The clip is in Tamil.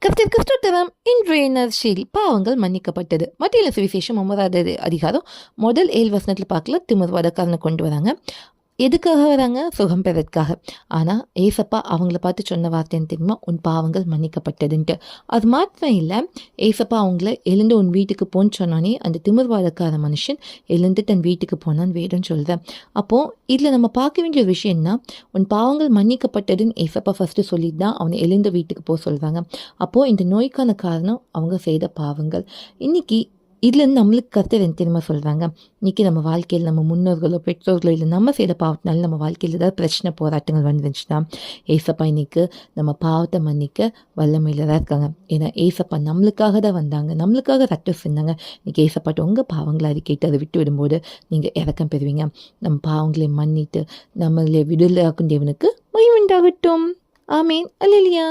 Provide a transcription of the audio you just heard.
கர்த்தர் கிறிஸ்துத்தரம் இன்றைய நற்செய்தி பாவங்கள் மன்னிக்கப்பட்டது. மத்திய சுவிசேஷம் 9வது அதிகாரம் முதல் 7 வசனத்தில் பார்க்கல. திமிர்வாதக்காரனை கொண்டு வராங்க. எதுக்காக வராங்க? சுகம் பெறதுக்காக. ஆனால் ஏசப்பா அவங்கள பார்த்து சொன்ன வார்த்தைன்னு தெரியுமா? உன் பாவங்கள் மன்னிக்கப்பட்டதுன்ட்டு. அது மாத்திரம் இல்லை, ஏசப்பா அவங்கள எழுந்து உன் வீட்டுக்கு போன்னு சொன்னானே அந்த திமிர்வாதக்கார மனுஷன் எழுந்து தன் வீட்டுக்கு போனான்னு வேதம் சொல்கிறேன். அப்போது இதில் நம்ம பார்க்க வேண்டிய ஒரு விஷயம்னா, உன் பாவங்கள் மன்னிக்கப்பட்டதுன்னு ஏசப்பா ஃபஸ்ட்டு சொல்லிட்டு தான் அவனை எழுந்து வீட்டுக்கு போக சொல்கிறாங்க. அப்போது இந்த நோய்க்கான காரணம் அவங்க செய்த பாவங்கள். இன்றைக்கி இதுலேருந்து நம்மளுக்கு கருத்து என்ன தெரியுமா சொல்கிறாங்க? இன்றைக்கி நம்ம வாழ்க்கையில் நம்ம முன்னோர்களோ பெற்றோர்களோ இல்லை நம்ம செய்த பாவத்தினால நம்ம வாழ்க்கையில் ஏதாவது பிரச்சனை போராட்டங்கள் வந்துருந்துச்சுன்னா ஏசப்பா இன்னைக்கு நம்ம பாவத்தை மன்னிக்க வல்லமையில் தான் இருக்காங்க. ஏன்னா ஏசப்பா நம்மளுக்காக தான் வந்தாங்க, நம்மளுக்காக ரத்தம் சிந்தாங்க. இன்றைக்கி ஏசப்பாட்ட உங்கள் பாவங்களை அறிக்கைட்டு அதை விட்டு விடும்போது நீங்கள் இறக்கம் பெறுவீங்க. நம்ம பாவங்களை மன்னிட்டு நம்மளை விடுதலையாக்கும் தேவனுக்கு மகிமை உண்டாகட்டும். ஆமீன். அல்லேலூயா.